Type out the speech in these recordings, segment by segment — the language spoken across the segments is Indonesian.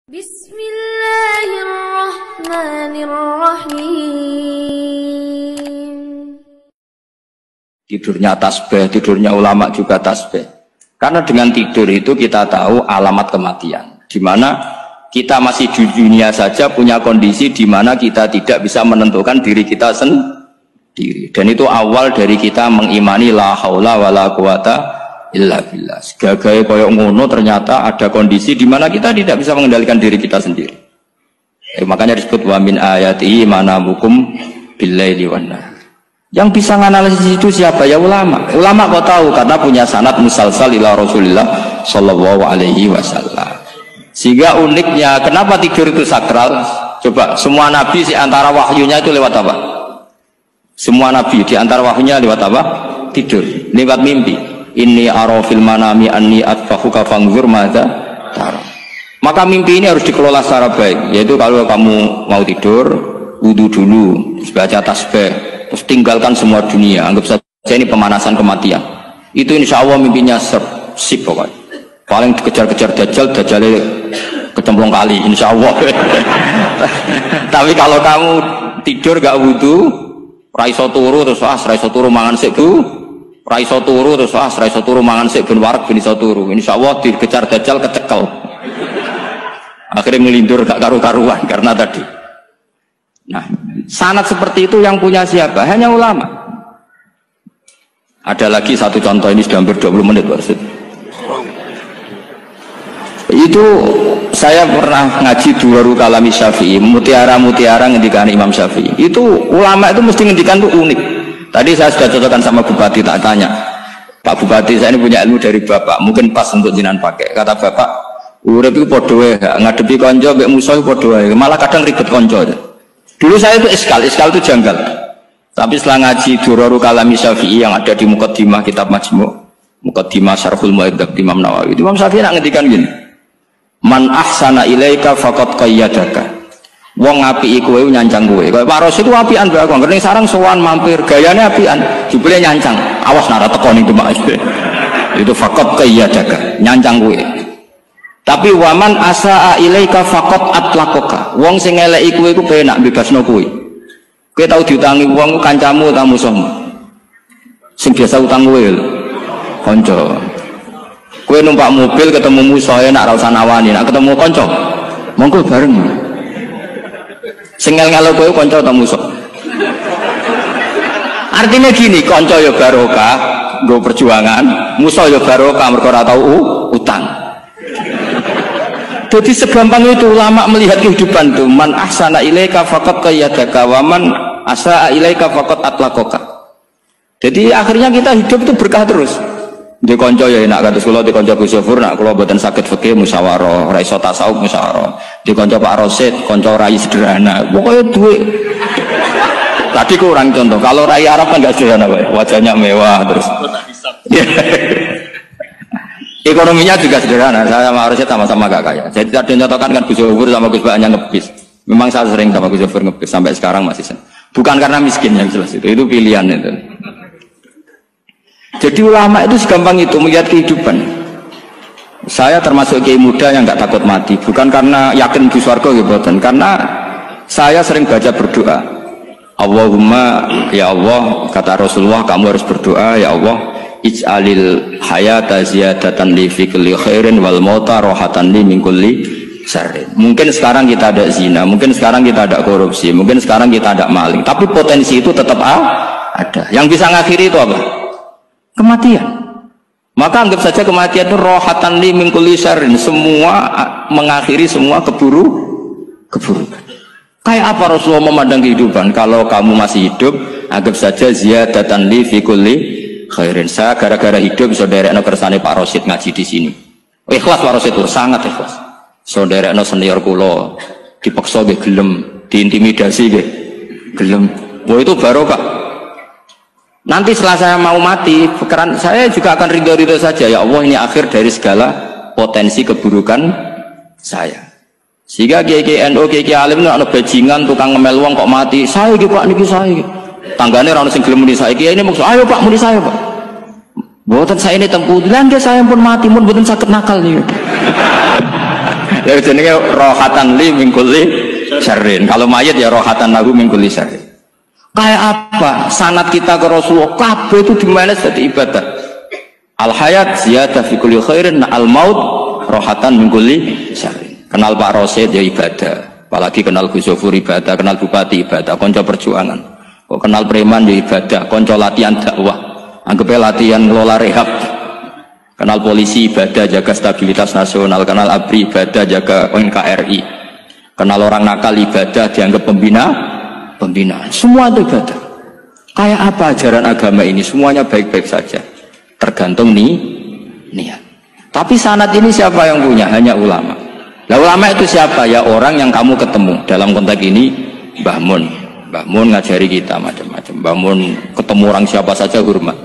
Bismillahirrahmanirrahim. Tidurnya tasbih, tidurnya ulama juga tasbih. Karena dengan tidur itu kita tahu alamat kematian. Di mana kita masih di dunia saja punya kondisi di mana kita tidak bisa menentukan diri kita sendiri. Dan itu awal dari kita mengimani la haula wala quwata illa billah. Segagai koyok ngono ternyata ada kondisi di mana kita tidak bisa mengendalikan diri kita sendiri. Makanya disebut wa min ayati manamukum billaili wan nahar. Yang bisa menganalisis itu siapa? Ya ulama. Ulama kok tahu karena punya sanad musalsal ila Rasulillah sallallahu alaihi wasallam. Sehingga uniknya kenapa tidur itu sakral? Coba semua nabi di antara wahyunya itu lewat apa? Semua nabi di antara wahyunya lewat apa? Tidur, lewat mimpi. Inni ara fil manami anni atfahuka fanzur madza tara. Maka mimpi ini harus dikelola secara baik, yaitu kalau kamu mau tidur, wudu dulu, baca tasbih, terus tinggalkan semua dunia, anggap saja ini pemanasan kematian. Itu insya Allah mimpinya sip pokoknya. Paling dikejar-kejar dajjal, dajjalnya kecemplung kali, insya Allah. Tapi kalau kamu tidur gak wudu, raiso turu terus raiso turu mangan sik bu, raiso turu terus raiso turu mangan sik ben wareg ben iso turu. Insyaallah dikejar dajjal kecekel. Akhirnya ngelindur gak karu-karuan karena tadi. Nah, sanad seperti itu yang punya siapa? Hanya ulama. Ada lagi satu contoh, ini sudah hampir 20 menit maksud. Itu saya pernah ngaji Duwarul Kalami Syafi'i, mutiara-mutiara ngendikan Imam Syafi'i. Itu ulama itu mesti ngendikan itu unik. Tadi saya sudah cocokkan sama Bupati, tak tanya, Pak Bupati saya ini punya ilmu dari Bapak, mungkin pas untuk jinan pakai. Kata Bapak, urip itu podo wae, ngadepi konco mbek musuh podo wae, malah kadang ribet konco. Dulu saya itu iskal itu janggal. Tapi setelah ngaji Duwarul Kalami Syafi'i yang ada di Muqaddimah kitab Majmu', Muqaddimah Syarhul Mu'adzab Imam Nawawi. Imam Syafi'i nak ngendikan gini, man ahsana ilaika faqad qayyadaka. Wong apiki kowe nyancang kowe. Kaya Pak Rosid itu apian mbak aku. Ngerti sarang sowan mampir, gayane apian, jebule nyancang. Awas nara tekon itu mak. Itu faqat qayyadaka, nyancang kowe. Tapi waman asaa ilaika faqat atlaqaka. Wong sing ngeleki kowe iku penak bebasno kowe. Kowe tau diutangi wong kancamu ta musuhmu. Sing biasa utang kowe lho. Kanca. Kowe numpak mobil ketemu musuh enak ra usah nawani, nek ketemu kanca monggo bareng. Sengel ngelo kowe kanca atau musuh. Artinya gini, kanca ya barokah, nggo perjuangan, musuh ya barokah mergo ora tau utang. Jadi segampang itu ulama melihat kehidupan tuh, man ahsana ilaika faqad qayyadaka wa man asaa ilaika faqad atlaqaka. Jadi akhirnya kita hidup itu berkah terus. Di konco ya enak kados kula di konco Gus Yofur nak kula mboten saged fikih musyawarah, ra iso tasawuf musyawarah. Di konco Pak Rosid, konco rai sederhana. Pokoknya duit. Tadi kurang contoh. Kalau rai Arab kan enggak sederhana, Pak. Wajahnya mewah terus. Ekonominya juga sederhana. Saya sama Rosid sama-sama gak kaya. Jadi tadi nyatakan kan Gus Yofur sama Gus Baknya ngebis. Memang saya sering sama Gus Yofur ngebis sampai sekarang masih sering. Bukan karena miskin yang jelas itu pilihan itu. Jadi ulama itu segampang itu melihat kehidupan. Saya termasuk kiai muda yang nggak takut mati, bukan karena yakin di surga gitu, karena saya sering baca berdoa. Allahumma ya Allah, kata Rasulullah, kamu harus berdoa ya Allah, ij'alil hayata ziyadatan li fi kulli khairin wal mauta rohatan li min kulli syarrin. Mungkin sekarang kita ada zina, mungkin sekarang kita ada korupsi, mungkin sekarang kita ada maling, tapi potensi itu tetap ada. Yang bisa ngakhiri itu apa? Kematian. Maka anggap saja kematian itu rohatan li min kulli syarrin, semua mengakhiri semua keburukan. Kayak apa Rasulullah memandang kehidupan? Kalau kamu masih hidup, anggap saja ziyadatan li fi kulli khairin. Saya gara-gara hidup saudaranya kersane Pak Rosid ngaji di sini. Ikhlas Pak Rosid itu sangat ikhlas. Saudaranya senior kula dipaksa nggih gelem, diintimidasi nggih gelem. Wah itu barokah. Nanti setelah saya mau mati, pikiran saya juga akan ridho-ridho saja. Ya Allah, ini akhir dari segala potensi keburukan saya. Sehingga kiai NU, kiai alim itu ada bajingan, tukang ngemel wong kok mati. Saya gitu Pak, niki saya. Tanggane orang sing gelem muni saya. Kiai ini maksud, ayo Pak muni saya Pak. Mboten saya ini tempuh. Lah nggih saya pun mati, pun mboten saged nakal nih. Ya jenenge rohatan li min kulli syarrin. Kalau mayit ya rohatan lahu min kulli syarrin. Kayak apa? Sanad kita ke Rasulullah kabeh itu dimana jadi ibadah. Al hayat ziyadah fi kulli khairin, al maut rohatan min kulli syarrin. Kenal Pak Rosid ya ibadah. Apalagi kenal Gus Zofur ibadah, kenal Bupati ibadah, konco perjuangan. Kok kenal preman ya ibadah, konco latihan dakwah. Anggapnya latihan ngelola rehab. Kenal polisi ibadah, jaga stabilitas nasional. Kenal ABRI ibadah, jaga NKRI. Kenal orang nakal ibadah, dianggap pembinaan. Semua itu ibadah. Kayak apa ajaran agama ini? Semuanya baik-baik saja. Tergantung niat. Tapi sanad ini siapa yang punya? Hanya ulama. Nah ulama itu siapa? Ya orang yang kamu ketemu. Dalam konteks ini Mbah Mun. Mbah Mun ngajari kita macam-macam. Mbah Mun ketemu orang siapa saja hormat.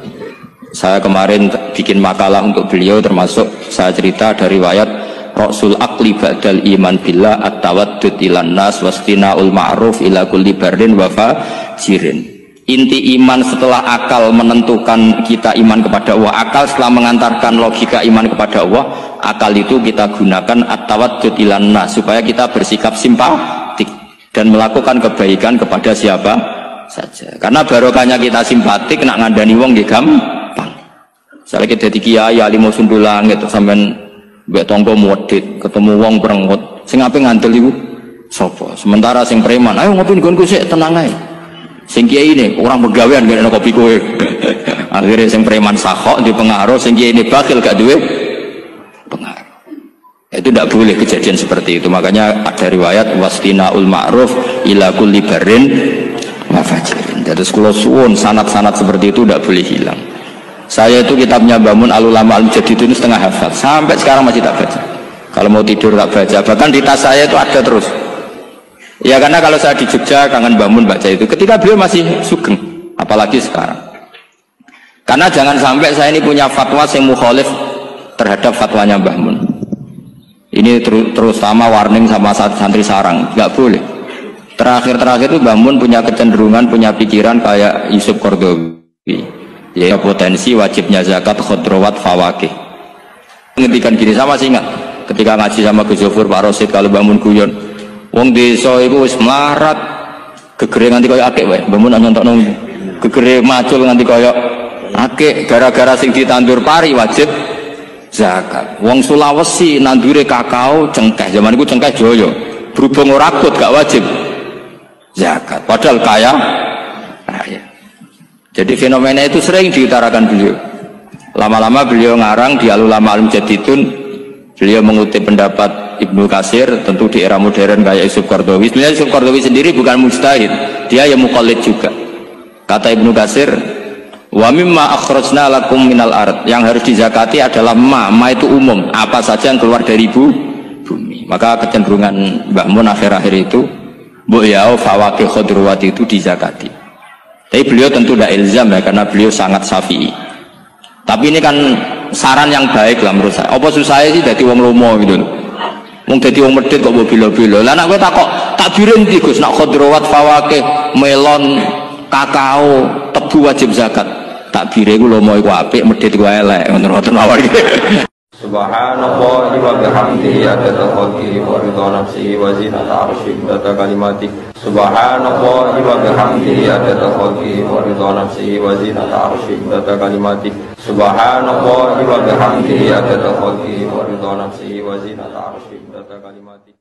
Saya kemarin bikin makalah untuk beliau, termasuk saya cerita dari riwayat Rasul Aqli ba'dal iman billah at-tawaddud ilan nas wastina'ul ma'ruf ila kulli barrin wa fajirin. Inti iman setelah akal menentukan kita iman kepada Allah, akal setelah mengantarkan logika iman kepada Allah, akal itu kita gunakan at-tawaddud ilan nas supaya kita bersikap simpatik dan melakukan kebaikan kepada siapa saja. Karena barokahnya kita simpatik nak ngandani wong nggih gampang. Misalnya kita di kiai alim sundulang gitu sampean mbek tonggo modit ketemu wong perengut sing ape ngandel iku sapa? Sementara sing preman ayo ngopi nggonku sik tenang ae. Sing kiai ini orang pegawean gak ada kopi kowe. Akhirnya sing preman sakok di pengaruh, sing kiai ini bakil gak duwe pengaruh. Itu tidak boleh kejadian seperti itu. Makanya ada riwayat wastina'ul ma'ruf ila kulli barrin wa fajirin. Jadi kalau suwun sanad-sanad seperti itu tidak boleh hilang. Saya itu kitabnya Mbah Mun Al-Ulama Al-Mujaddid itu setengah hafal, sampai sekarang masih tak baca. Kalau mau tidur tak baca, bahkan di tas saya itu ada terus. Ya karena kalau saya di Jogja kangen Mbah Mun baca itu, ketika beliau masih sugeng, apalagi sekarang. Karena jangan sampai saya ini punya fatwa yang mukhalif terhadap fatwanya Mbah Mun. Ini terutama warning sama santri sarang, nggak boleh. Terakhir itu Mbah Mun punya kecenderungan, punya pikiran kayak Yusuf Qaradawi. Ya potensi wajibnya zakat khodrowat fawakih. Ngendikan gini sama sih ingat ketika ngaji sama Gus Zofur Pak Rosid kalau bangun guyon wong desa itu wis melarat gegere nganti koyo akeh wae bangun nyontokno gegere macul nganti koyo akeh gara-gara sing ditandur pari wajib zakat. Wong Sulawesi nandure kakao cengkeh zaman iku cengkeh joyo berhubung ora akut gak wajib zakat padahal kaya raya. Jadi fenomena itu sering diutarakan beliau. Lama-lama beliau ngarang di Al-Ulama Al-Mujaddidun. Beliau mengutip pendapat Ibnu Katsir, tentu di era modern kayak Yusuf Qaradawi. Sebenarnya Yusuf Qaradawi sendiri bukan mujtahid, dia yang muqallid juga. Kata Ibnu Katsir, wa mimma akhrajna lakum minal ard, yang harus dizakati adalah ma itu umum, apa saja yang keluar dari bumi. Maka kecenderungan Mbah Mun akhir-akhir itu mbok yao fawaqih khudruwat itu dizakati. Tapi beliau tentu tidak ilzam ya, karena beliau sangat syafi'i. Tapi ini kan saran yang baik lah menurut saya. Apa susah sih jadi wong lomo gitu loh. Wong jadi wong medit kok mbok bilo-bilo. Lah nek kowe takbirin iki Gus, nak khudrawat fawakih, melon, kakao, tebu wajib zakat. Takbire iku lomo iku apik, medit iku elek, ngono-ngono mawon iki. Subhanallah wa bihamdihi adada khalqihi wa ridha nafsihi wa zinata arsyihi wa kalimati. Subhanallah wa bihamdihi adada khalqihi wa ridha nafsihi wa zinata arsyihi wa kalimati. Subhanallah wa bihamdihi adada khalqihi wa ridha nafsihi wa zinata arsyihi wa kalimati.